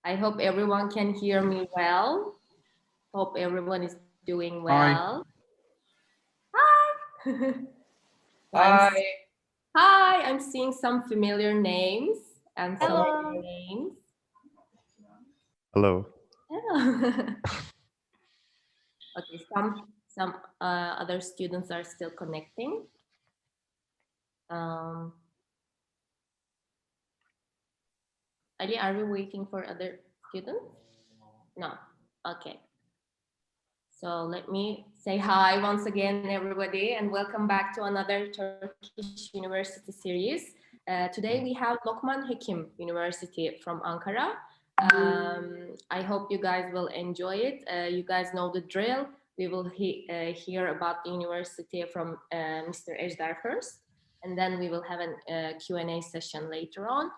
I hope everyone can hear me well. Hope everyone is doing Hi. well. Hi. Hi. Hi, I'm seeing some familiar names and some Hello. new names. Hello. Hello. Okay, some other students are still connecting. Ali, are we waiting for other students? No. Okay. So let me say hi once again, everybody, and welcome back to another Turkish University series. Today we have Lokman Hekim University from Ankara. I hope you guys will enjoy it. You guys know the drill. We will hear about the university from Mr. Ejdar first, and then we will have a Q&A session later on.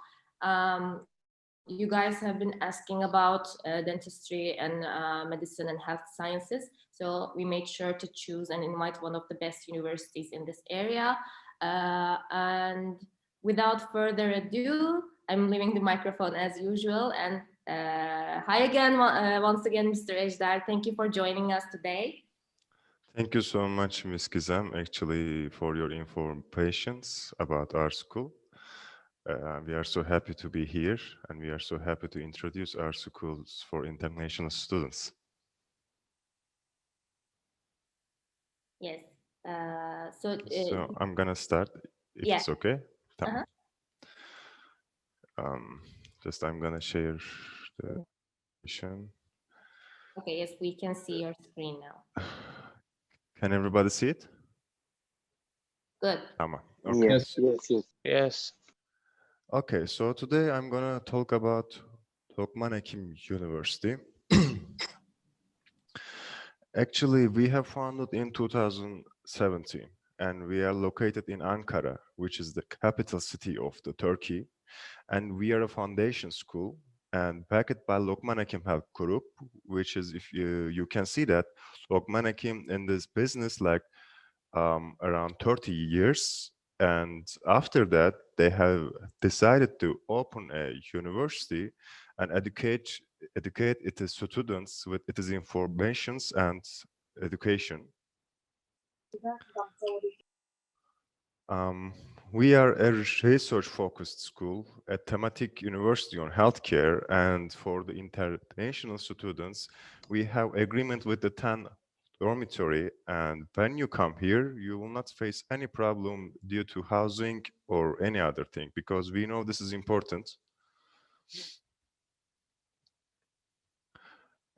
You guys have been asking about dentistry and medicine and health sciences. So we made sure to choose and invite one of the best universities in this area. And without further ado, I'm leaving the microphone as usual. And hi again, once again, Mr. Ejdar. Thank you for joining us today. Thank you so much, Ms. Gizem, actually, for your informations about our school. We are so happy to be here, and we are so happy to introduce our schools for international students. Yes. So I'm gonna start, if it's okay. Uh-huh. Just I'm gonna share the presentation. Okay, yes, we can see your screen now. Can everybody see it? Good. Okay. Yes. Okay, so today I'm gonna talk about Lokman Hekim University. Actually, we have founded in 2017, and we are located in Ankara, which is the capital city of the Turkey. And we are a foundation school and backed by Lokman Hekim Health Group, which is, if you can see that Lokman Hekim in this business like around 30 years. And after that, they have decided to open a university and educate its students with its informations and education. We are a research-focused school, a thematic university on healthcare, and for the international students, we have agreement with the 10 dormitory, and when you come here, you will not face any problem due to housing or any other thing, because we know this is important.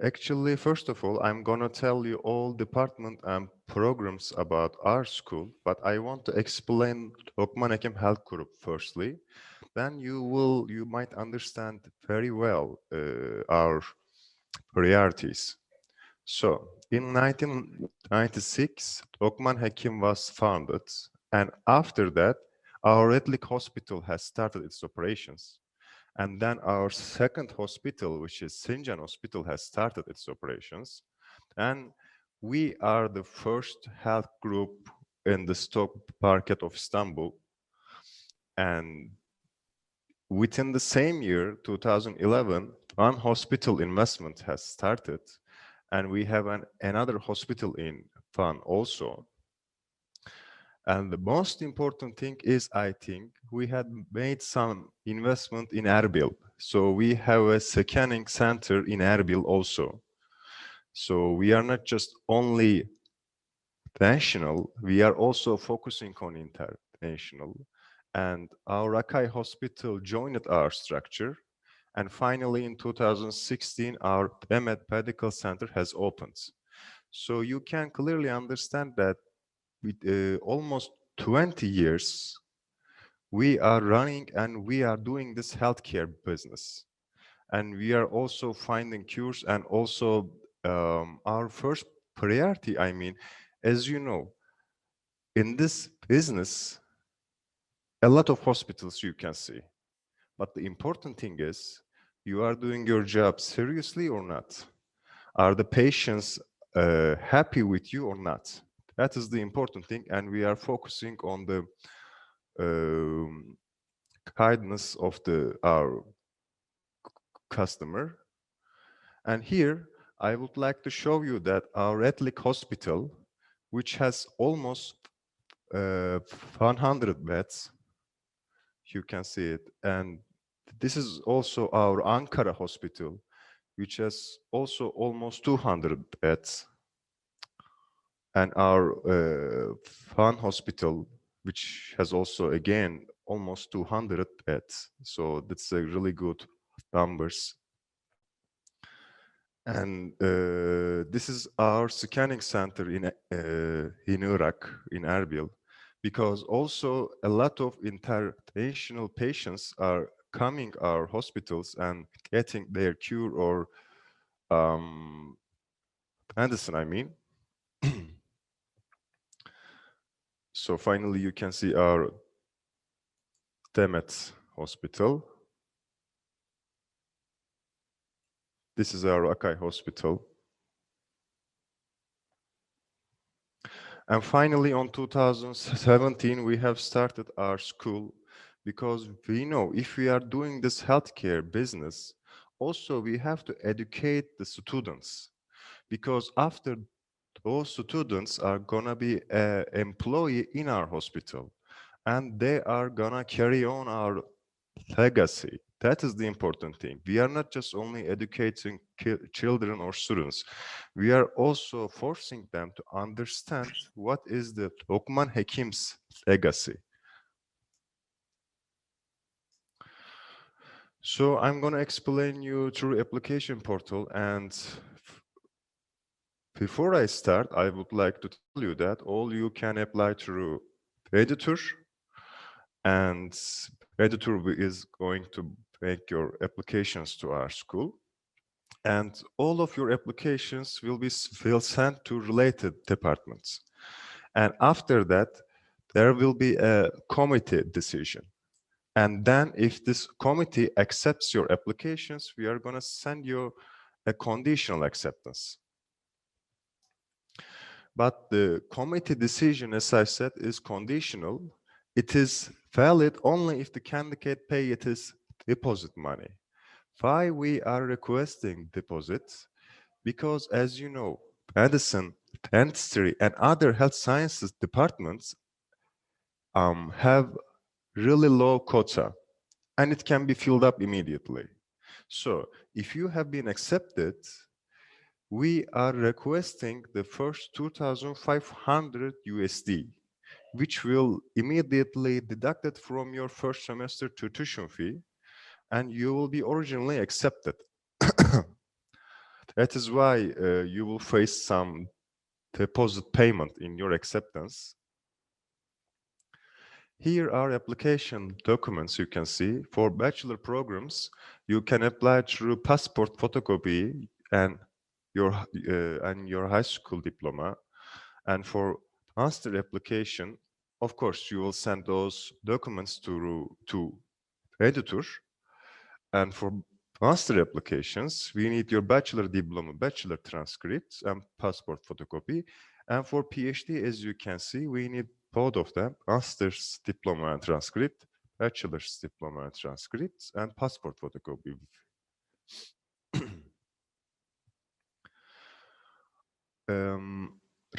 Actually, first of all, I'm gonna tell you all department and programs about our school, but I want to explain Lokman Hekim Health Group firstly. Then you might understand very well our priorities. So, in 1996, Lokman Hekim was founded, and after that, our Red Lake Hospital has started its operations. And then our second hospital, which is Sincan Hospital, has started its operations. And we are the first health group in the stock market of Istanbul. And within the same year, 2011, one hospital investment has started. And we have another hospital in Van also. And the most important thing is, I think, we had made some investment in Erbil. So we have a scanning center in Erbil also. So we are not just only national, we are also focusing on international. And our Rakai Hospital joined our structure. And finally, in 2016, our Emmett Medical Center has opened. So you can clearly understand that with almost 20 years, we are running and we are doing this healthcare business. And we are also finding cures, and also our first priority, I mean, as you know, in this business, a lot of hospitals you can see. But the important thing is, you are doing your job seriously or not? Are the patients happy with you or not? That is the important thing, and we are focusing on the kindness of our customer. And here, I would like to show you that our Red Lake Hospital, which has almost 100 beds, you can see it. And this is also our Ankara Hospital, which has also almost 200 beds. And our Fan Hospital, which has also, again, almost 200 beds. So that's a really good numbers. And this is our scanning center in Iraq, in Erbil, because also a lot of international patients are coming our hospitals and getting their cure or medicine, I mean. So finally, you can see our Emmett Hospital. This is our Akai Hospital. And finally, on 2017, we have started our school because we know if we are doing this healthcare business, also we have to educate the students, because after those students are gonna be an employee in our hospital and they are gonna carry on our legacy. That is the important thing. We are not just only educating children or students. We are also forcing them to understand what is the Lokman Hekim's legacy. So I'm going to explain you through application portal, and before I start, I would like to tell you that all you can apply through editor, and editor is going to make your applications to our school. And all of your applications will sent to related departments. And after that, there will be a committee decision. And then if this committee accepts your applications, we are going to send you a conditional acceptance. But the committee decision, as I said, is conditional. It is valid only if the candidate pay its deposit money. Why we are requesting deposits? Because as you know, medicine, dentistry, and other health sciences departments have really low quota, and it can be filled up immediately. So if you have been accepted, we are requesting the first 2,500 USD, which will immediately deducted from your first semester tuition fee, and you will be originally accepted. That is why you will face some deposit payment in your acceptance. Here are application documents you can see. For bachelor programs, you can apply through passport photocopy and your high school diploma. And for master application, of course, you will send those documents to editor. And for master applications, we need your bachelor diploma, bachelor transcripts, and passport photocopy. And for PhD, as you can see, we need both of them, master's diploma and transcript, bachelor's diploma and transcripts, and passport photocopy.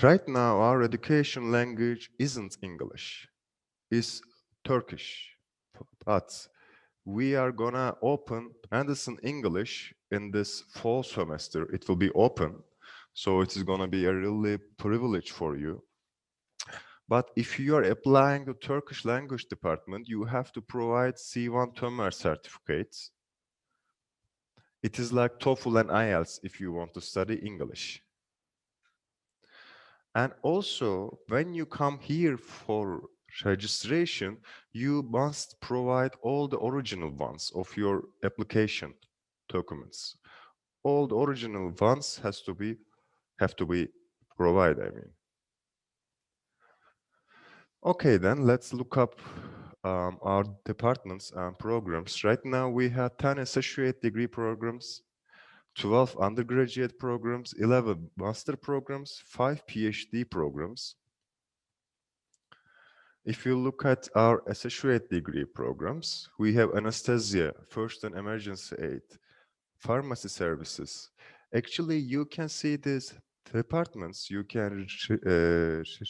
Right now, our education language isn't English, it's Turkish. But we are gonna open Anderson English in this fall semester. It will be open, so it is gonna be a really privilege for you. But if you are applying to Turkish language department, you have to provide C1 Tömer certificates. It is like TOEFL and IELTS if you want to study English. And also, when you come here for registration, you must provide all the original ones of your application documents. All the original ones have to be provided, I mean. Okay, then let's look up our departments and programs. Right now we have 10 associate degree programs, 12 undergraduate programs, 11 master programs, 5 PhD programs. If you look at our associate degree programs, we have anesthesia, first and emergency aid, pharmacy services. Actually, you can see these departments, you can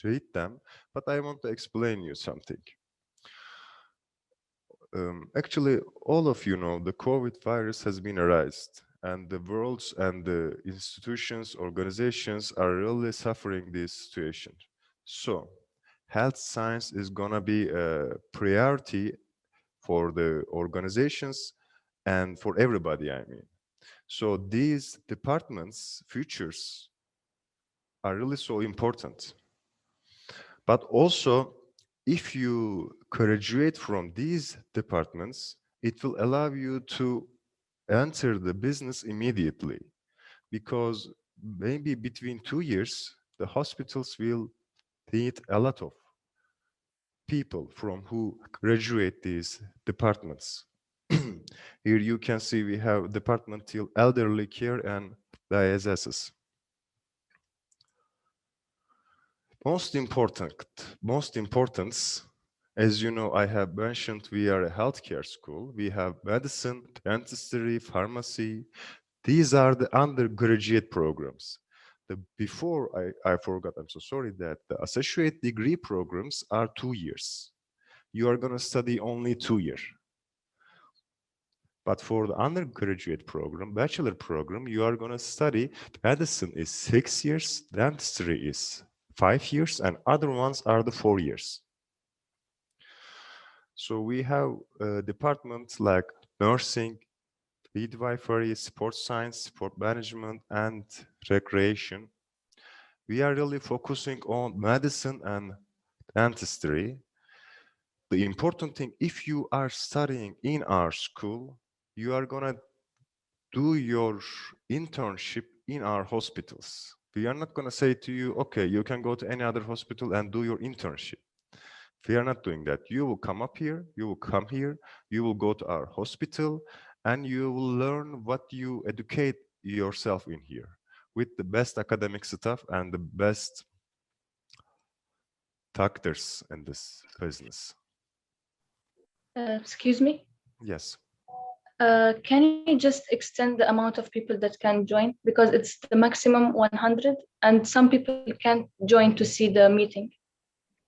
read them, but I want to explain you something. Actually, all of you know the COVID virus has been erased, and the worlds and the institutions, organizations are really suffering this situation. So, health science is gonna be a priority for the organizations and for everybody, I mean. So these departments' futures are really so important. But also, if you graduate from these departments, it will allow you to enter the business immediately because maybe between 2 years, the hospitals will need a lot of people from who graduate these departments. Here you can see we have department till elderly care and dialysis. Most importance, as you know, I have mentioned we are a healthcare school. We have medicine, dentistry, pharmacy. These are the undergraduate programs. I forgot, I'm so sorry, that the associate degree programs are 2 years. You are going to study only 2 years. But for the undergraduate program, bachelor program, you are going to study medicine is 6 years, dentistry is 5 years, and other ones are the 4 years. So we have departments like nursing, midwifery, sports science, sport management, and recreation. We are really focusing on medicine and dentistry. The important thing, if you are studying in our school, you are gonna do your internship in our hospitals. We are not gonna say to you, okay, you can go to any other hospital and do your internship. We are not doing that. You will come up here, you will come here, you will go to our hospital, and you will learn what you educate yourself in here with the best academic staff and the best doctors in this business. Excuse me. Yes. Can you just extend the amount of people that can join? Because it's the maximum 100, and some people can't join to see the meeting.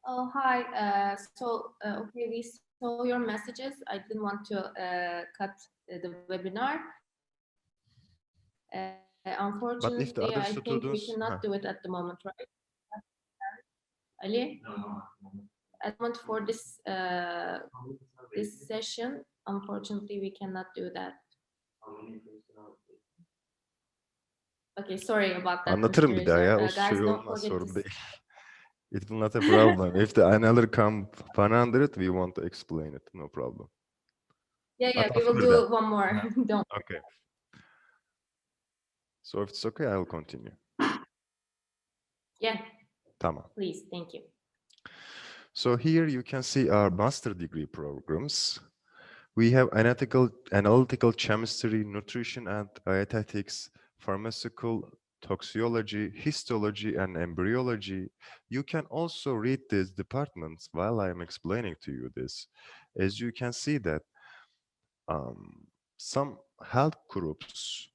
Oh, hi. Okay, we saw your messages. I didn't want to cut the webinar. Unfortunately, But I if the think other we cannot do students, it at the moment, right? Ali? At the moment for this session, unfortunately, we cannot do that. Okay, sorry about that, anlatırım Mr. bir daha ya. O Guys, şey don't olmaz, forget sorun to değil. It will not a problem. If the another come 100, we want to explain it. No problem. Yeah, But we will after do that. one more. Don't. Okay. So if it's okay, I will continue. Yeah, Tamam. please, thank you. So here you can see our master degree programs. We have analytical chemistry, nutrition and dietetics, pharmaceutical toxicology, histology, and embryology. You can also read these departments while I am explaining to you this. As you can see that some health groups,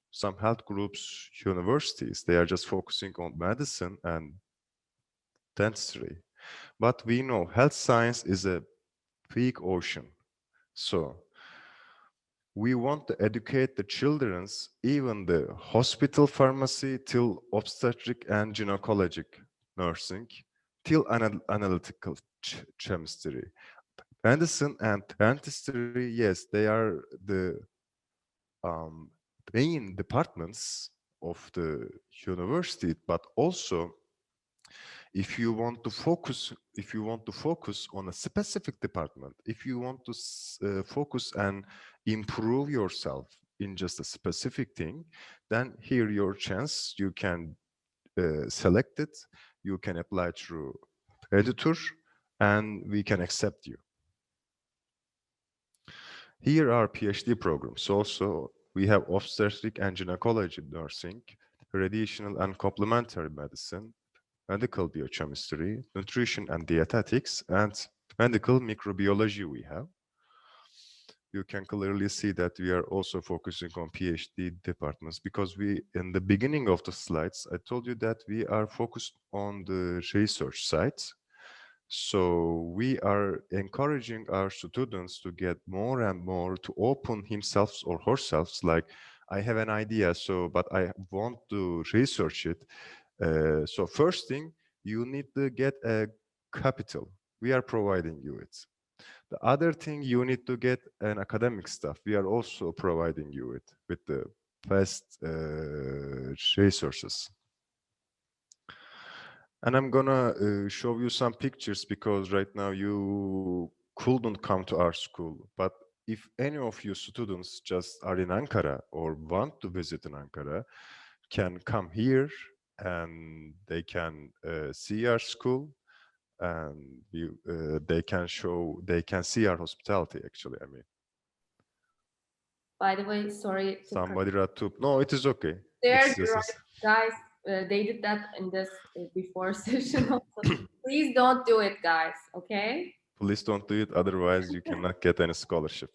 universities, they are just focusing on medicine and dentistry. But we know health science is a big ocean. So we want to educate the children's, even the hospital pharmacy till obstetric and gynecologic nursing, till analytical chemistry. Medicine and dentistry, yes, they are the main departments of the university, but also if you want to focus on a specific department, if you want to focus and improve yourself in just a specific thing, then here your chance, you can select it, you can apply through editor, and we can accept you. Here are PhD programs. Also, we have obstetric and gynecology nursing, radiation and complementary medicine, medical biochemistry, nutrition and dietetics, and medical microbiology we have. you can clearly see that we are also focusing on PhD departments because we, in the beginning of the slides, I told you that we are focused on the research side. So we are encouraging our students to get more and more to open himself or herself, like, I have an idea, so, but I want to research it. So first thing, you need to get a capital. We are providing you it. The other thing, you need to get an academic stuff. We are also providing you it with the best resources. And I'm gonna show you some pictures because right now you couldn't come to our school. But if any of you students just are in Ankara or want to visit in Ankara, can come here and they can see our school, and they can see our hospitality. Actually, I mean, By the way, sorry to cut. somebody Ratup. No, it is okay. They're It's just right, guys. They did that in this before session also. Please don't do it, guys. Okay. please don't do it. Otherwise, you cannot get any scholarship.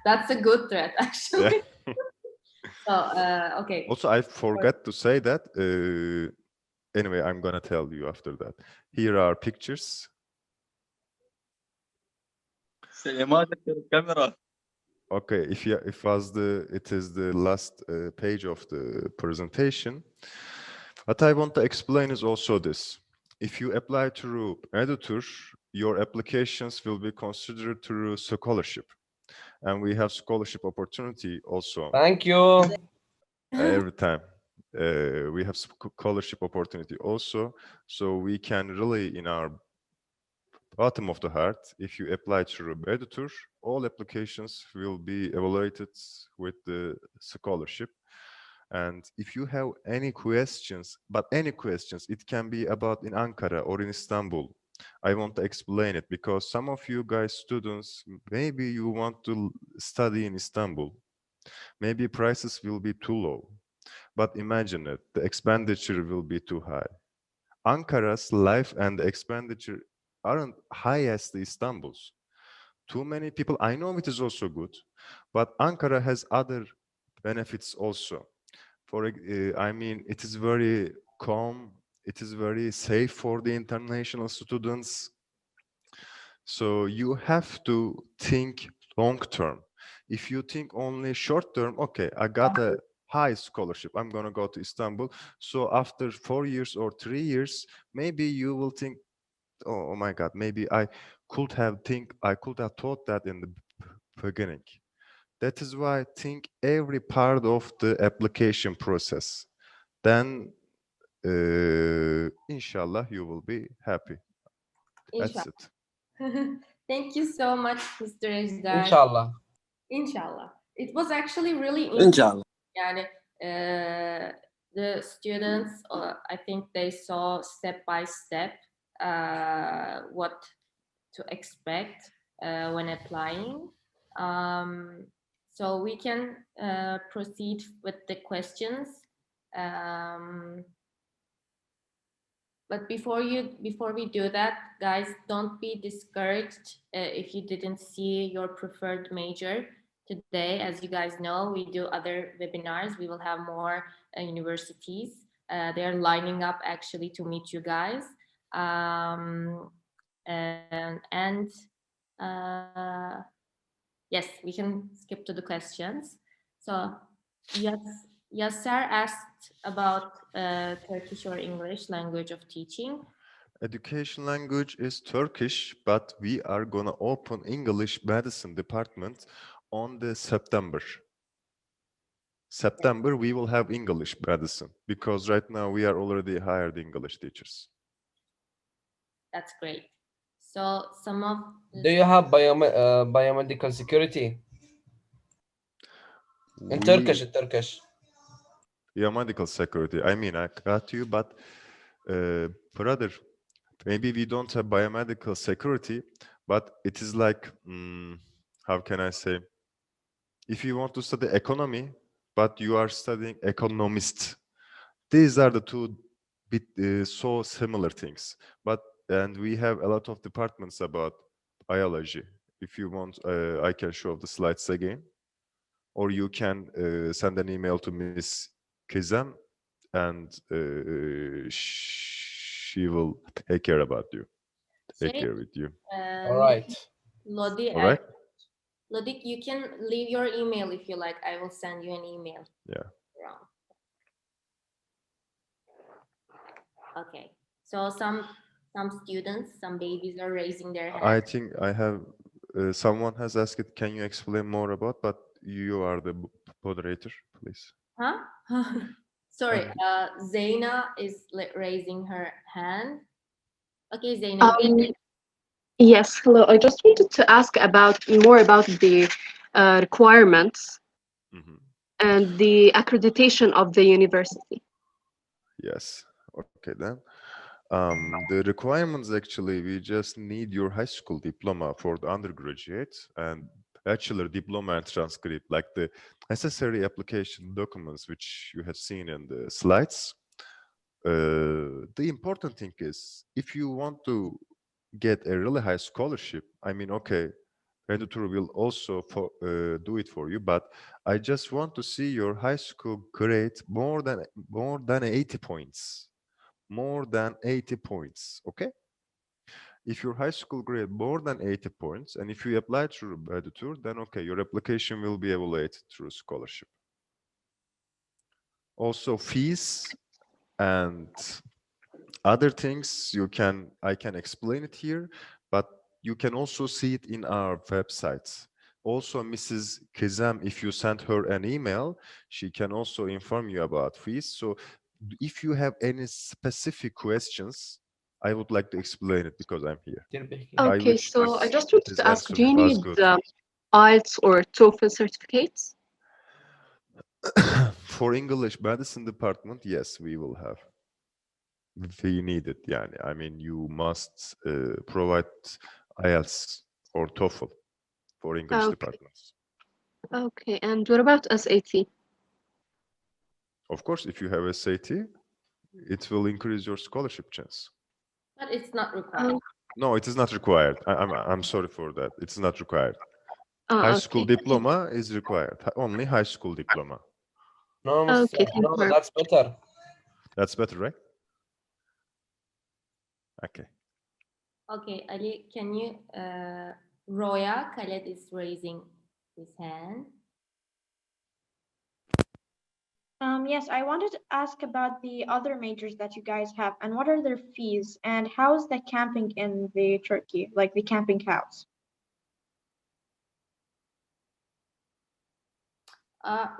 That's a good threat, Yeah. actually. So, okay. Also, I forgot to say that. Anyway, I'm gonna tell you after that. Here are pictures. سليماتك الكاميرا. Okay, it is the last page of the presentation. What I want to explain is also this. If you apply through editor, your applications will be considered through scholarship. And we have scholarship opportunity also. Thank you. Every time. We have scholarship opportunity also. So we can really, in our bottom of the heart, if you apply through editor, all applications will be evaluated with the scholarship. And if you have any questions, it can be about in Ankara or in Istanbul. I want to explain it because some of you guys, students, maybe you want to study in Istanbul. Maybe prices will be too low, but imagine it, the expenditure will be too high. Ankara's life and expenditure aren't high as the Istanbul's. Too many people, I know it is also good, but Ankara has other benefits also. I mean, it is very calm, it is very safe for the international students. So you have to think long term. If you think only short term, okay, I got a high scholarship, I'm gonna go to Istanbul. So after 4 years or 3 years, maybe you will think, oh my God, maybe I could have thought that in the beginning. That is why I think every part of the application process. Then, inshallah, you will be happy. That's Inshallah. it. Thank you so much, Mr. Ejdar. Inshallah. Inshallah. It was actually really inshallah. Yani, the students, I think they saw step by step what to expect when applying. So we can proceed with the questions. But before we do that, guys, don't be discouraged if you didn't see your preferred major today. As you guys know, we do other webinars. We will have more universities. They're lining up actually to meet you guys. And yes, we can skip to the questions. So yes, Yasser asked about Turkish or English language of teaching. Education language is Turkish, but we are gonna open English medicine department on the September. September, we will have English medicine because right now we are already hired English teachers. That's great. So some of Do you have biomedical security? In Turkish, in Turkish. Biomedical security. I mean, I got you, but brother, maybe we don't have biomedical security, but it is like, how can I say? If you want to study economy, but you are studying economist, these are the two so similar things. And we have a lot of departments about biology If you want, I can show the slides again, or you can send an email to Miss Kizem, and she will take care about you, take Şey, care with you. All right. Lodi, All right? Lodik, you can leave your email if you like. I will send you an email. Yeah. Around. Okay. So some students, some babies are raising their I hands. think I have someone has asked, can you explain more about? But you are the moderator, please. Huh? Sorry. Zaina is raising her hand. Okay, Zaina. you can- Um, yes, hello. I just wanted to ask about more about the requirements Mhm. and the accreditation of the university. Yes. Okay then. The requirements actually, we just need your high school diploma for the undergraduate and bachelor diploma and transcript, like the necessary application documents which you have seen in the slides. The important thing is, if you want to get a really high scholarship, I mean, okay, editor will also do it for you, but I just want to see your high school grade more than 80 points. More than 80 points, okay? If your high school grade more than 80 points, and if you apply through editor, then okay, your application will be evaluated through scholarship. Also, fees and other things I can explain it here, but you can also see it in our website. Also, Mrs. Kizem, if you send her an email, she can also inform you about fees. So if you have any specific questions, I would like to explain it because I'm here. I Okay, wish so I just wanted this to ask, answer do you was need good. IELTS or TOEFL certificates? For English medicine department, yes, we will have. We need it, yani. I mean, you must provide IELTS or TOEFL for English Okay, departments. okay. And what about SAT? Of course, if you have SAT, it will increase your scholarship chance. But it's not required. No, it is not required. I'm sorry for that. It's not required. High school Okay. diploma is required. Only high school diploma. No, Okay, thank no, you. that's better. That's better, right? Okay. Okay, Ali, can you, Roya Khaled is raising his hand. Yes, I wanted to ask about the other majors that you guys have and what are their fees and how is the camping in the Turkey, like the camping house?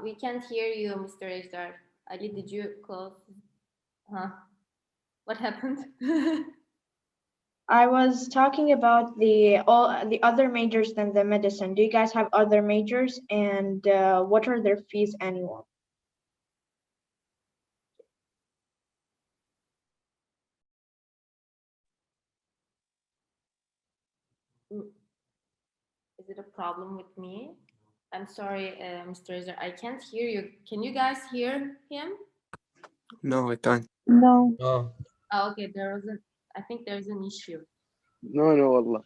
We can't hear you, Mr. Ejdar. Ali, did you close? Huh? What happened? I was talking about the other majors than the medicine. Do you guys have other majors and what are their fees annual? Is it a problem with me? I'm sorry, Mr. Ejdar. I can't hear you. Can you guys hear him? No, I can't. No. No. Oh, okay, I think there's an issue. No, no, والله.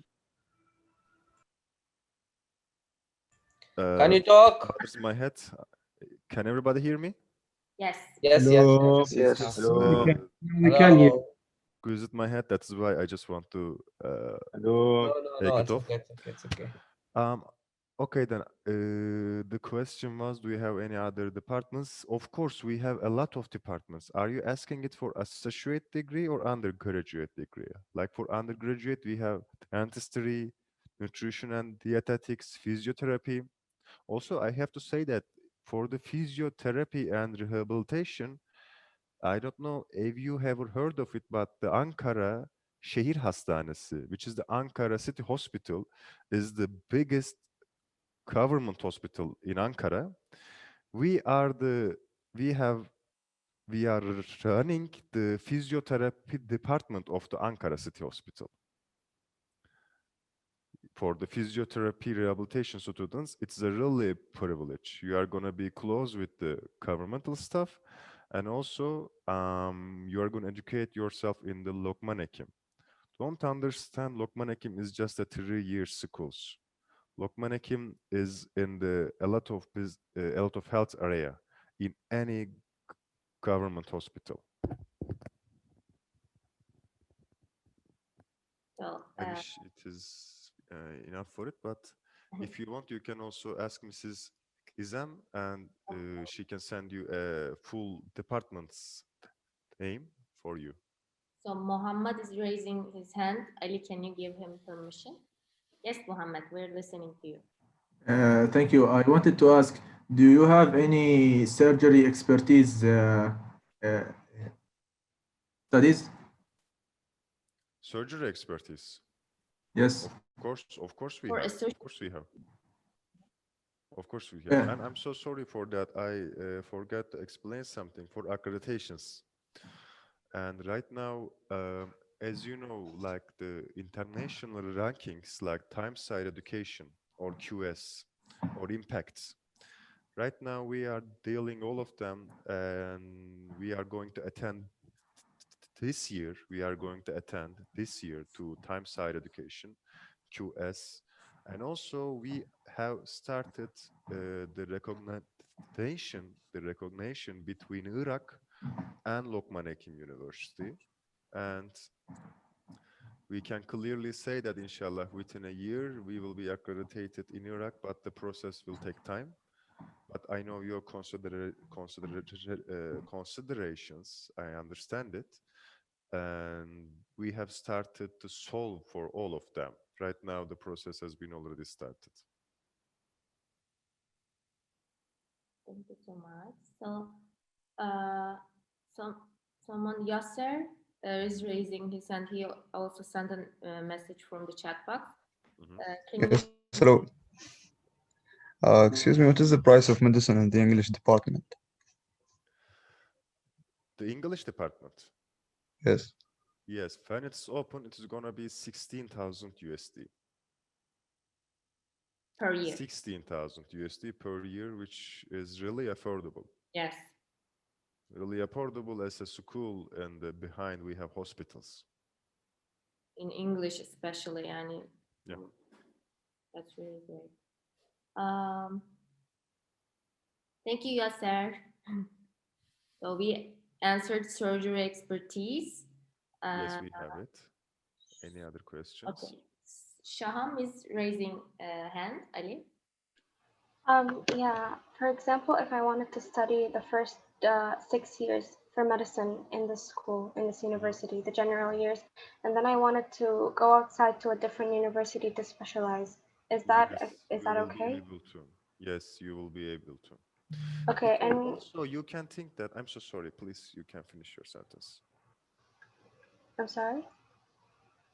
Can you talk? Where's my head? Can everybody hear me? Yes. Yes, Hello. Yes. Hello. We can hear. Hello. Visit my head. That's why I just want to Hello. take it It's off. okay, it's okay, it's okay. Okay then. The question was, do we have any other departments? Of course, we have a lot of departments. Are you asking it for associate degree or undergraduate degree? Like for undergraduate, we have dentistry, nutrition and dietetics, physiotherapy. Also, I have to say that for the physiotherapy and rehabilitation, I don't know if you have heard of it, but the Ankara Şehir Hastanesi, which is the Ankara City Hospital, is the biggest government hospital in Ankara. We are the we have we are running the physiotherapy department of the Ankara City Hospital. For the physiotherapy rehabilitation students, it's a really privilege. You are going to be close with the governmental stuff, and also you are going to educate yourself in the Lokman Hekim. Don't understand Lokman Hekim is just a 3-year schools. Lokman Hekim is in a lot of a lot of health area in any government hospital. So, I wish it is enough for it, but if you want, you can also ask Mrs. Izem, and she can send you a full department's name for you. so Muhammad is raising his hand. Ali, can you give him permission? Yes, Muhammad, we're listening to you. Thank you. I wanted to ask, do you have any surgery expertise uh, studies? Surgery expertise. Yes. Of course we For have. a Of course we have. Of course we have. Yeah. And I'm so sorry for that. I forgot to explain something for accreditations. And right now, as you know, like the international rankings like Timeside Education or QS or Impacts, right now we are dealing all of them, and we are going to attend this year. We are going to attend this year to Timeside Education, QS, and also we have started the recognition between Iraq and Lokman Hekim University, and we can clearly say that inshallah within a year we will be accredited in Iraq, but the process will take time. But I know your considerations, I understand it, and we have started to solve for all of them. Right now the process has been already started. Thank you so much. So, uh, some someone Yasser is raising his hand. He also sent a message from the chat box. Mhm. Can you? Yes, hello. Excuse me, what is the price of medicine in the English department? The English department. Yes. Yes, when it's open, it is gonna be 16,000 USD. Per year. 16,000 USD per year, which is really affordable. Yes. Really affordable as a school, and behind we have hospitals. In English especially, and Yeah. that's really great. Thank you, Yasser. So we answered surgery expertise. Yes, we have it. Any other questions? Okay. Shaham is raising a hand. Ali? Yeah, for example, if I wanted to study the first 6 years for medicine in this school, in this university, the general years, and then I wanted to go outside to a different university to specialize, is that Yes, you will be okay? able to. Yes, you will be able to. Okay, Because and also you can think that, I'm so sorry, please, you can finish your sentence. I'm sorry.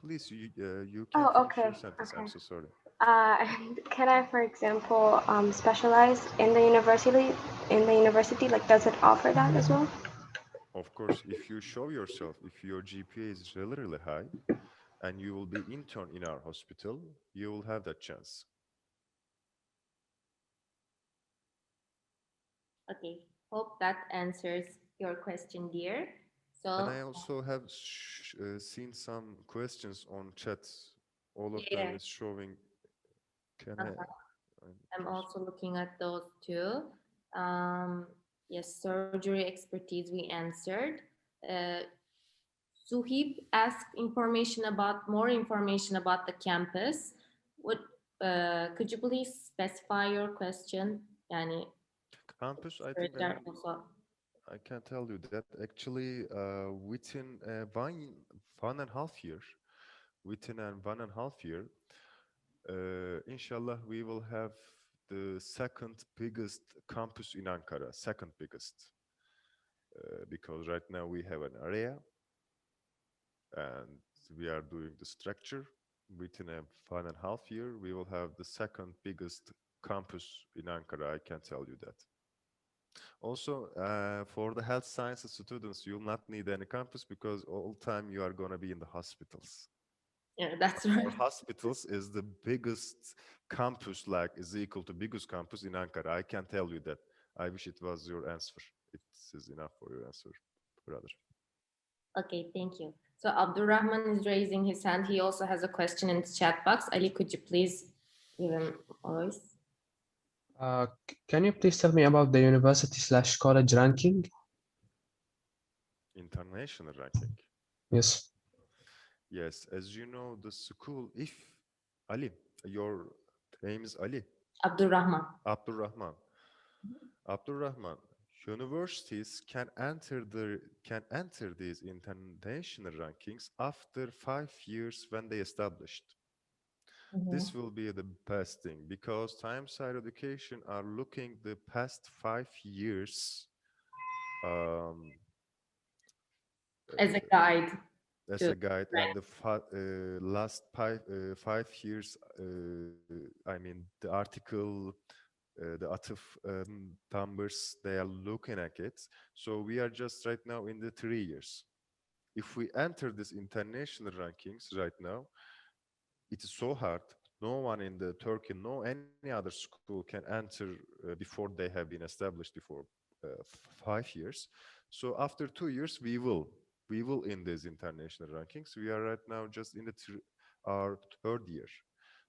Please, you can Oh, finish your okay, sentence. I'm okay. so sorry. And can I, for example, specialize in the university? In the university, like, does it offer that as well? Of course, if you show yourself, if your GPA is really, really high, and you will be intern in our hospital, you will have that chance. Okay. Hope that answers your question, dear. So And I also have seen some questions on chat. All of them yeah, is showing. Can I'm also looking at those too. Yes, surgery expertise we answered. Uh, Suhib asked more information about the campus. What could you please specify your question? Yani, campus, I think öğrenciler also. I can tell you that actually within one and a half year, inshallah, we will have the second biggest campus in Ankara, second biggest, because right now we have an area and we are doing the structure. Within a 1.5 year, we will have the second biggest campus in Ankara, I can tell you that. Also, for the health sciences students, you'll not need any campus because all time you are going to be in the hospitals. Yeah, that's Our right. hospitals is the biggest campus, like is equal to biggest campus in Ankara. I can tell you that. I wish it was your answer. It is enough for your answer, brother. Okay, thank you. So Abdurrahman is raising his hand. He also has a question in the chat box. Ali, could you please give him voice. Can you please tell me about the university/college ranking? International ranking. Yes. Yes, as you know, the school, if Ali, your name is Ali, Abdurrahman. Abdurrahman. Abdurrahman, universities can enter these international rankings after 5 years when they established. This will be the best thing because Times Higher Education are looking the past 5 years um, As a guide. as to a guide, and the last 5 years, I mean, the article, the atıf numbers, they are looking at it. So we are just right now in the 3 years. If we enter this international rankings right now, it is so hard. No one in the Turkey, no any other school can enter before they have been established before 5 years. So after 2 years, we will in these international rankings. We are right now just in our third year.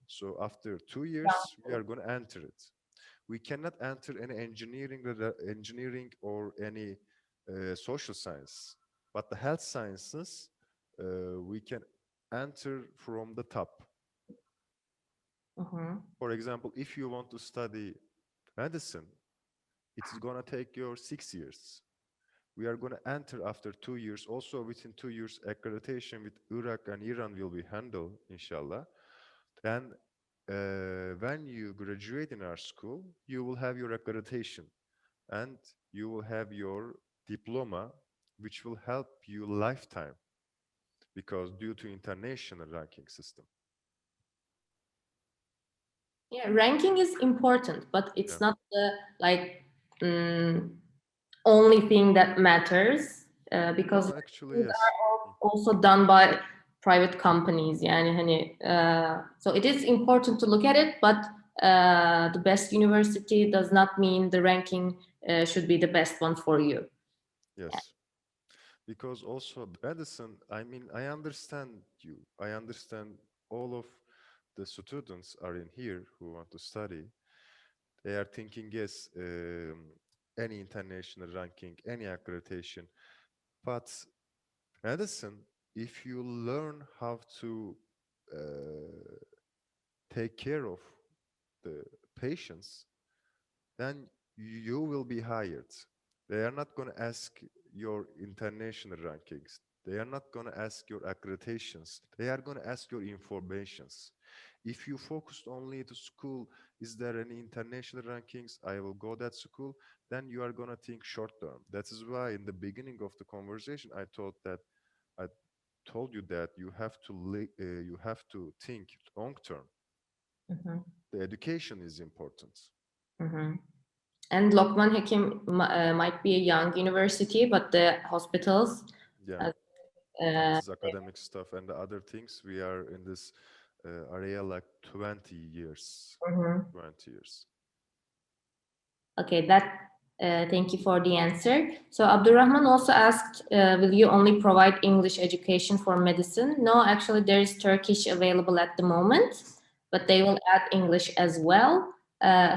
So after 2 years, we are going to enter it. We cannot enter any engineering or any social science, but the health sciences we can enter from the top. For example, if you want to study medicine, it's gonna take your 6 years. We are gonna enter after 2 years. Also, within 2 years, accreditation with Iraq and Iran will be handled, inshallah. Then, when you graduate in our school, you will have your accreditation, and you will have your diploma, which will help you lifetime, because due to international ranking system. Yeah, ranking is important, but it's Yeah. not the like only thing that matters because No, actually, things yes. are also done by private companies. Yani hani, so it is important to look at it, but the best university does not mean the ranking should be the best one for you. Yes. Because also medicine, I mean, I understand you. I understand all of the students are in here who want to study. They are thinking, yes, any international ranking, any accreditation. But medicine, if you learn how to take care of the patients, then you will be hired. They are not going to ask your international rankings. They are not going to ask your accreditations. They are going to ask your informations. If you focused only to school, is there any international rankings? I will go that school. Then you are going to think short term. That is why in the beginning of the conversation, I told you that you have to think long term. The education is important. And Lokman Hekim might be a young university, but the hospitals, Yeah. And this is academic stuff and the other things. We are in this area like 20 years. 20 years. Okay, thank you for the answer. So Abdurrahman also asked, will you only provide English education for medicine? No, actually there is Turkish available at the moment, but they will add English as well.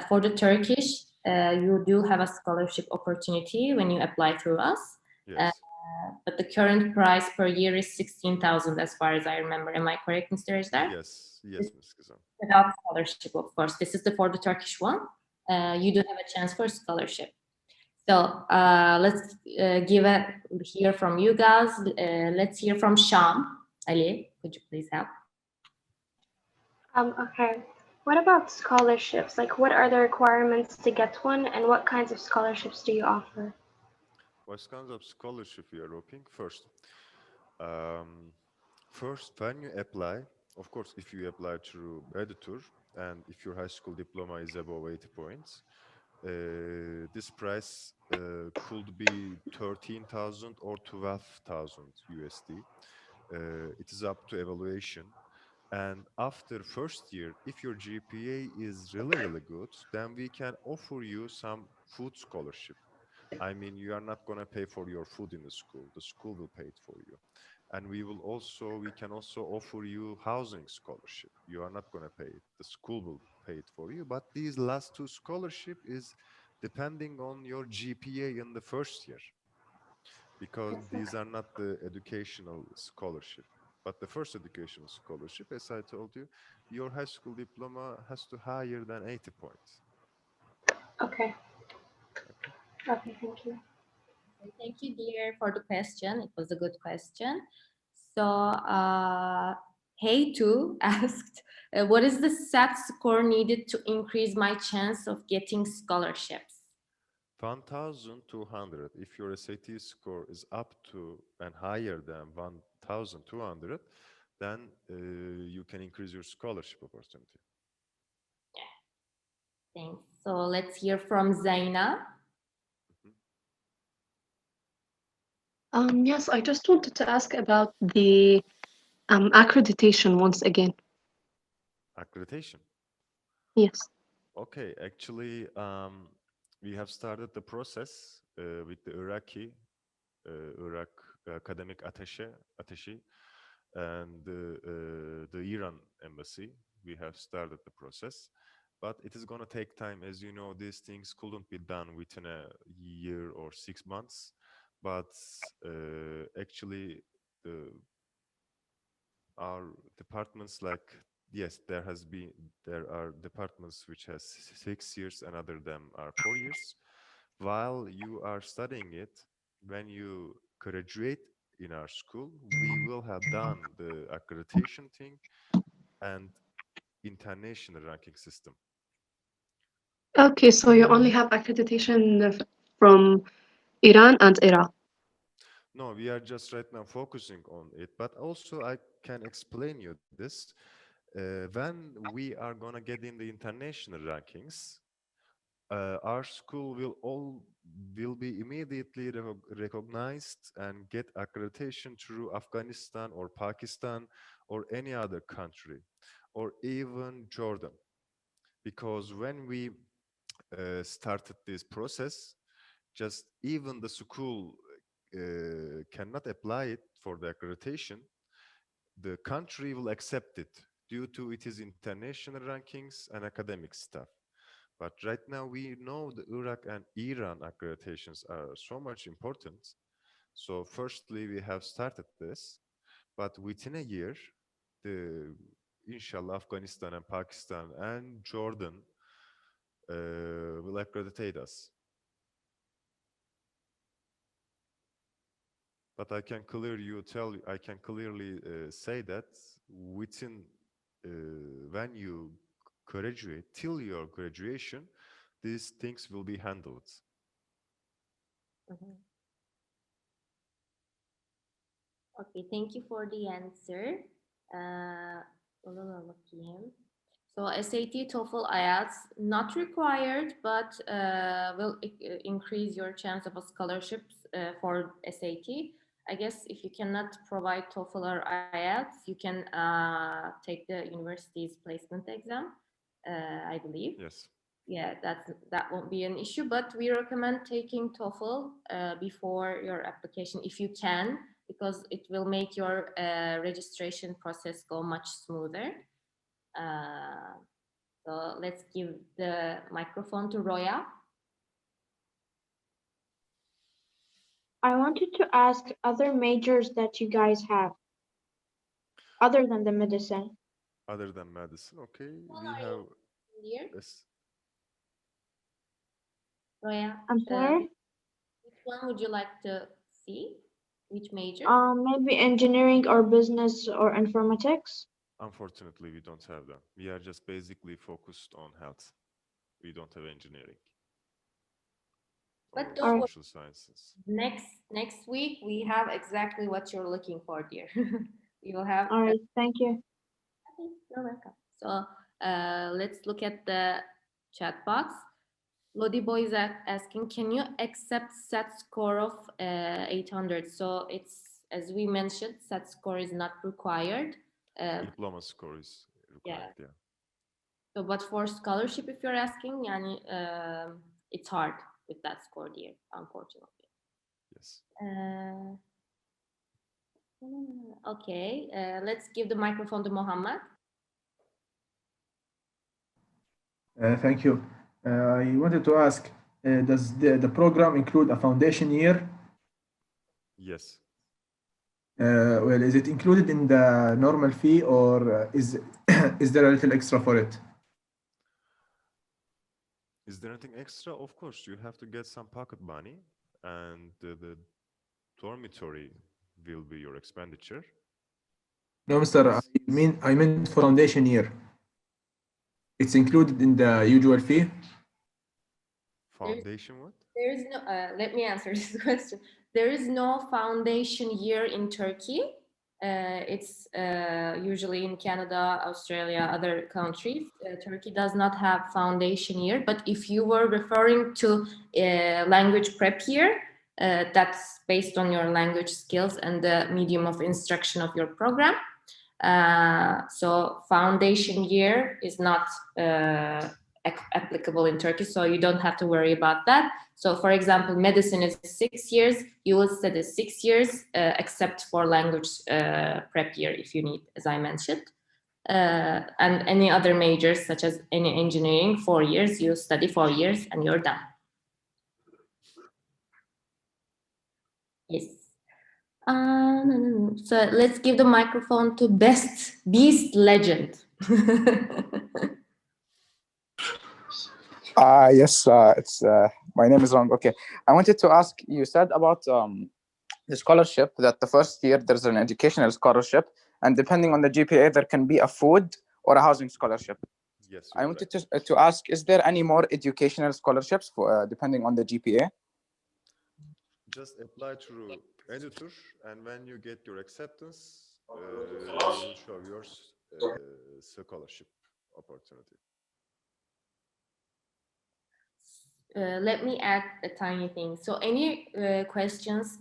For the Turkish, you do have a scholarship opportunity when you apply through us. Yes. But the current price per year is 16,000 as far as I remember. Am I correct, Mr. Ejdar? Yes, Ms. Kizan. Without scholarship, of course. This is for the Turkish one. You do have a chance for scholarship. So let's hear from you guys. Let's hear from Sham. Ali, could you please help? Okay. What about scholarships? Like, what are the requirements to get one, and what kinds of scholarships do you offer? What kinds of scholarship we are looking? First, when you apply, of course, if you apply through MEDU and if your high school diploma is above 80 points, this price could be 13,000 or 12,000 USD. It is up to evaluation. And after first year, if your GPA is really, really good, then we can offer you some food scholarship. I mean, you are not going to pay for your food in the school will pay it for you. And we can also offer you housing scholarship. You are not going to pay it. The school will pay it for you. But these last two scholarship is depending on your GPA in the first year, because these are not the educational scholarship. But the first educational scholarship, as I told you, your high school diploma has to higher than 80 points. Okay. Okay. Okay, thank you. Thank you, dear, for the question. It was a good question. So, Hey too asked, what is the SAT score needed to increase my chance of getting scholarships? 1,200. If your SAT score is up to and higher than 1,200, then you can increase your scholarship opportunity. Thanks. So let's hear from Zaina. Yes, I just wanted to ask about the accreditation once again. Accreditation. Yes. Okay, actually, we have started the process with the Iraq academic attaché, and the Iran embassy. We have started the process, but it is going to take time. As you know, these things couldn't be done within a year or 6 months. But actually, our departments, like, yes, there are departments which has 6 years and other them are 4 years. While you are studying it, when you graduate in our school, we will have done the accreditation thing and international ranking system. Okay, so you only have accreditation from Iran and Iraq. No, we are just right now focusing on it, but also I can explain you this. When we are gonna get in the international rankings, our school will be immediately recognized and get accreditation through Afghanistan or Pakistan or any other country, or even Jordan. Because when we started this process, just even the school cannot apply it for the accreditation. The country will accept it due to it is international rankings and academic stuff. But right now we know the Iraq and Iran accreditations are so much important. So firstly, we have started this, but within a year, the inshallah Afghanistan and Pakistan and Jordan will accreditate us. But I can clearly say that within when you graduate, till your graduation, these things will be handled. Mhm. Okay, thank you for the answer. So SAT, TOEFL, IELTS not required, but will increase your chance of a scholarships for SAT. I guess if you cannot provide TOEFL or IELTS, you can take the university's placement exam, I believe. Yes. Yeah, that won't be an issue, but we recommend taking TOEFL before your application if you can, because it will make your registration process go much smoother. So let's give the microphone to Roya. I wanted to ask other majors that you guys have, other than the medicine. Other than medicine, okay, we have Here, this. Roya, I'm sorry. which one would you like to see? Which major? Maybe engineering or business or informatics. Unfortunately, we don't have them. We are just basically focused on health. We don't have engineering But or don't worry. social sciences. Next week we have exactly what you're looking for, dear. We will have. All right, thank you. Okay, you're welcome. So let's look at the chat box. Lodi Boy is asking, can you accept SAT score of 800? So it's, as we mentioned, SAT score is not required. Diploma score is required, yeah. So, but for scholarship, if you're asking, yani, it's hard with that score, dear, unfortunately. Yes. Okay, let's give the microphone to Mohammed. Thank you. I wanted to ask, does the program include a foundation year? Yes. Well, is it included in the normal fee or is is there a little extra for it? Is there anything extra? Of course, you have to get some pocket money, and the dormitory will be your expenditure. No, Mr. Yes. I meant for foundation year. It's included in the usual fee? Foundation what? There is no, let me answer this question. There is no foundation year in Turkey. It's usually in Canada, Australia, other countries. Turkey does not have foundation year, but if you were referring to language prep year, that's based on your language skills and the medium of instruction of your program. So foundation year is not applicable in Turkey, so you don't have to worry about that. So for example, medicine is 6 years, you will study 6 years, except for language prep year if you need, as I mentioned. And any other majors, such as any engineering, 4 years, you study 4 years and you're done. Yes. So let's give the microphone to Beast Legend. Yes, it's my name is wrong. Okay, I wanted to ask. You said about the scholarship that the first year there's an educational scholarship, and depending on the GPA, there can be a food or a housing scholarship. Yes. I wanted to ask: is there any more educational scholarships for depending on the GPA? Just apply through editor, and when you get your acceptance, you will show your scholarship opportunity. Let me add a tiny thing. So any questions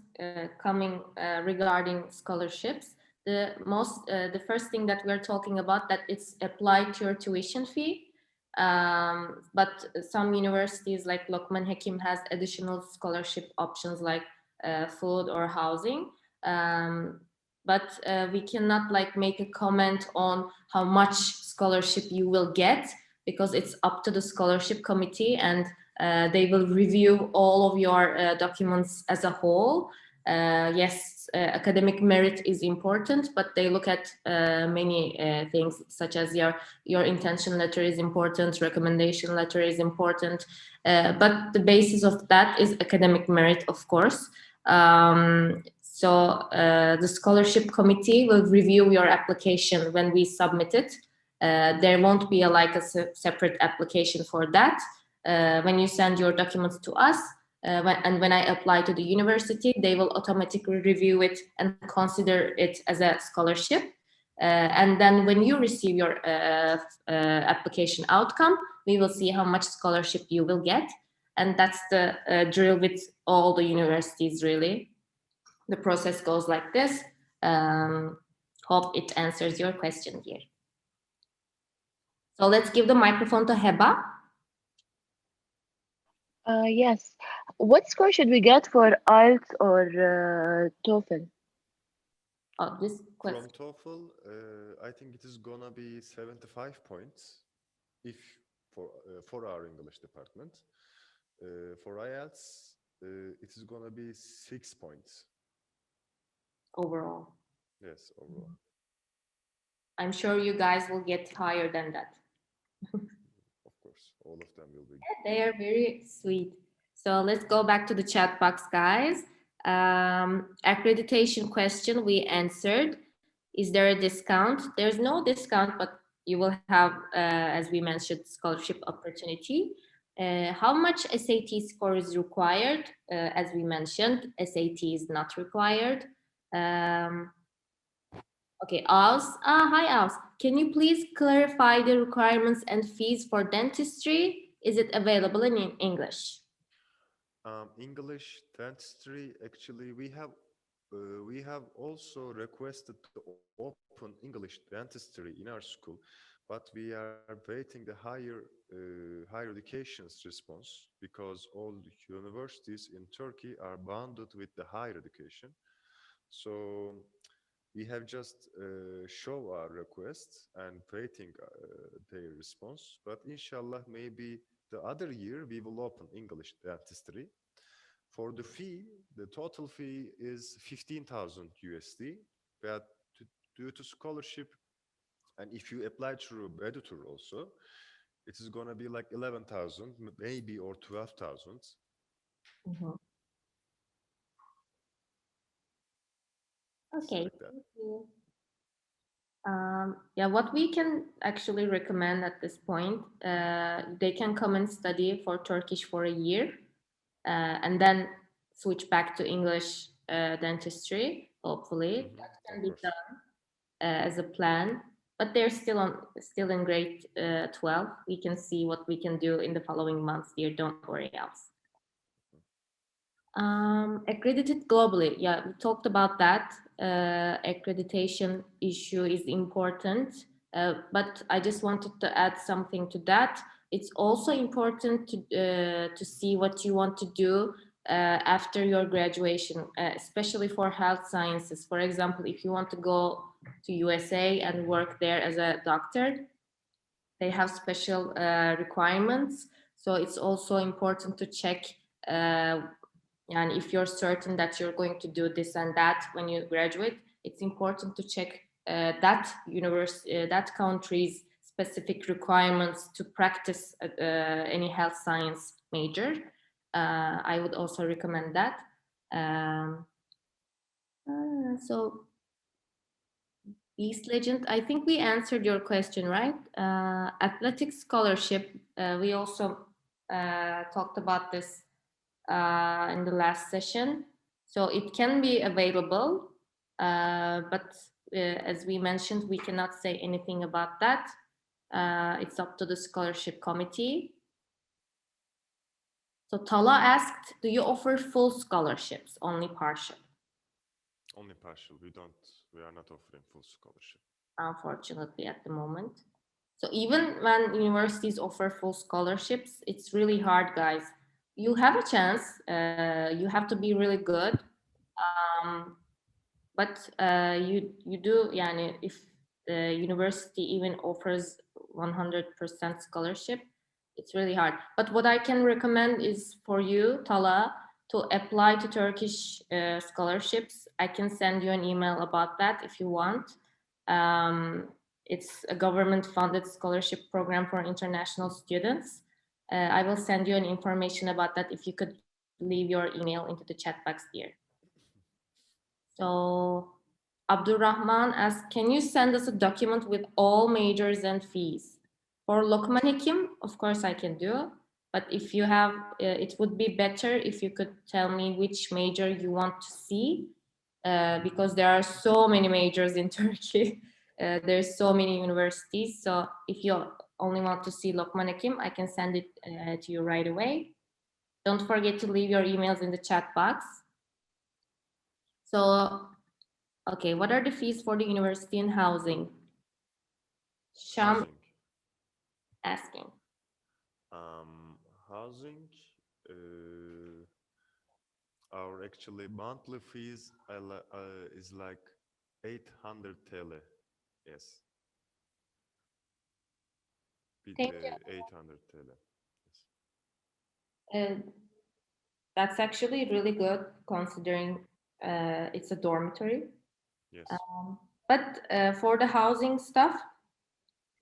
coming regarding scholarships, the first thing that we're talking about, that it's applied to your tuition fee. But some universities like Lokman Hekim has additional scholarship options like food or housing. But we cannot like make a comment on how much scholarship you will get, because it's up to the scholarship committee, and they will review all of your documents as a whole. Yes, academic merit is important, but they look at many things, such as your intention letter is important, recommendation letter is important, but the basis of that is academic merit, of course. So the scholarship committee will review your application when we submit it. There won't be a separate application for that. When you send your documents to us, when I apply to the university, they will automatically review it and consider it as a scholarship. And then when you receive your application outcome, we will see how much scholarship you will get. And that's the drill with all the universities, really. The process goes like this. Hope it answers your question here. So let's give the microphone to Heba. Yes. What score should we get for IELTS or TOEFL? Oh, this question. From TOEFL, I think it is gonna be 75 points, if for our English department. For IELTS, it is gonna be 6 points. Overall. Yes, overall. I'm sure you guys will get higher than that. Of course, all of them will be. They are very sweet. So let's go back to the chat box, guys. Accreditation question we answered. Is there a discount? There's no discount, but you will have, as we mentioned, scholarship opportunity. How much SAT score is required? As we mentioned, SAT is not required. Okay, Aus. Hi, Aus. Can you please clarify the requirements and fees for dentistry? Is it available in English? English dentistry, actually, we have also requested to open English dentistry in our school, but we are waiting the higher education's response, because all the universities in Turkey are bounded with the higher education. So We have just show our requests and waiting their response. But inshallah, maybe the other year we will open English dentistry. For the fee, the total fee is 15,000 USD. But due to scholarship, and if you apply through editor also, it is gonna be like 11,000, maybe, or 12,000. Mhm. It's Okay, like that. thank you. Yeah, what we can actually recommend at this point, they can come and study for Turkish for a year, and then switch back to English dentistry. Hopefully, that Of can be course. done as a plan. But they're still in grade 12. We can see what we can do in the following months. Dear, don't worry else. Accredited globally. Yeah, we talked about that. Accreditation issue is important, but I just wanted to add something to that. It's also important to see what you want to do after your graduation, especially for health sciences. For example, if you want to go to USA and work there as a doctor, they have special requirements. So it's also important to check. And if you're certain that you're going to do this and that when you graduate, it's important to check that university, that country's specific requirements to practice any health science major. I would also recommend that. So, Beast Legend, I think we answered your question, right? Athletic scholarship, we also talked about this in the last session. So it can be available, but as we mentioned, we cannot say anything about that. It's up to the scholarship committee. So Tala asked, do you offer full scholarships, only partial? Only partial. We are not offering full scholarship. Unfortunately, at the moment. So even when universities offer full scholarships, it's really hard, guys. You have a chance. You have to be really good. But you do, yani, if the university even offers 100% scholarship, it's really hard. But what I can recommend is for you, Tala, to apply to Turkish scholarships. I can send you an email about that if you want. It's a government-funded scholarship program for international students. I will send you an information about that if you could leave your email into the chat box here. So Abdurrahman asks, can you send us a document with all majors and fees? For Lokman Hekim, of course I can do. But if you have, it would be better if you could tell me which major you want to see, because there are so many majors in Turkey. There's so many universities. So if you only want to see Lokman Hekim, I can send it to you right away. Don't forget to leave your emails in the chat box. So, okay, what are the fees for the university and housing? Sham Housing. asking. Housing. Our actually monthly fees is like 800 TL. Yes. Thank you. 800 TL. Yes. That's actually really good considering it's a dormitory. Yes. But for the housing stuff,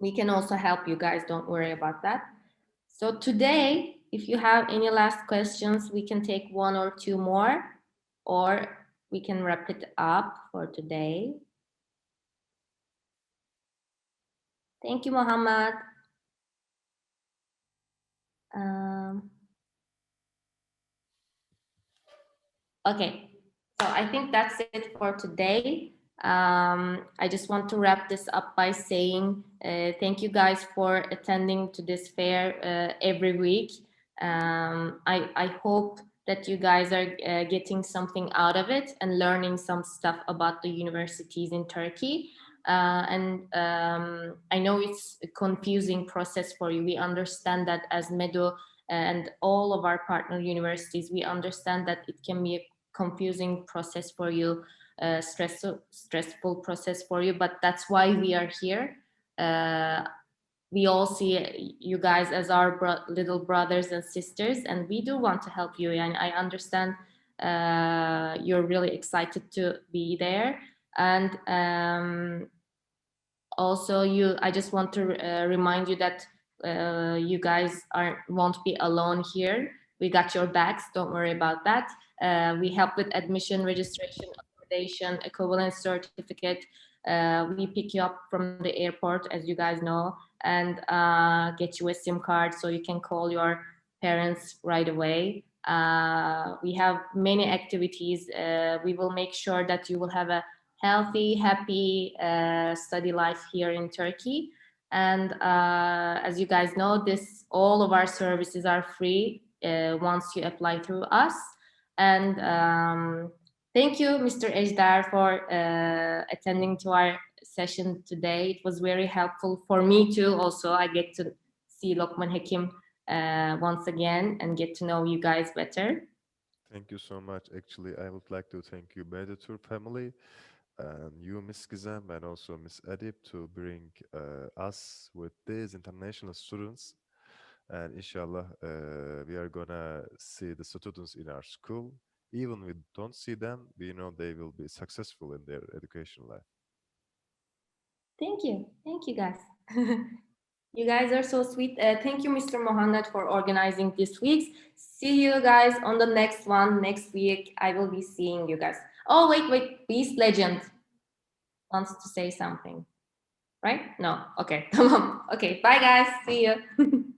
we can also help you guys. Don't worry about that. So today, if you have any last questions, we can take one or two more, or we can wrap it up for today. Thank you, Muhammad. Okay, so I think that's it for today. I just want to wrap this up by saying thank you guys for attending to this fair every week. I hope that you guys are getting something out of it and learning some stuff about the universities in Turkey. And I know it's a confusing process for you. We understand that as MEDU and all of our partner universities, we understand that it can be a confusing process for you stressful process for you, but that's why we are here. We all see you guys as our little brothers and sisters, and we do want to help you. And I understand you're really excited to be there. And also, I just want to remind you that you guys won't be alone here. We got your backs. Don't worry about that. We help with admission, registration, accreditation, equivalence certificate. We pick you up from the airport, as you guys know, and get you a SIM card so you can call your parents right away. We have many activities. We will make sure that you will have a healthy, happy study life here in Turkey. And as you guys know, all of our services are free once you apply through us. And thank you, Mr. Ejdar, for attending to our session today. It was very helpful for me too. Also, I get to see Lokman Hekim once again and get to know you guys better. Thank you so much. Actually, I would like to thank you, MEDU family, and you, Miss Gizem, and also Miss Adib, to bring us with these international students. And inshallah, we are gonna see the students in our school. Even we don't see them, we know they will be successful in their education life. Thank you guys. You guys are so sweet. Thank you, Mr. Mohammed, for organizing this week. See you guys on the next one next week. I will be seeing you guys. Oh, wait. Beast Legend wants to say something, right? No. Okay. Okay. Bye, guys. See you.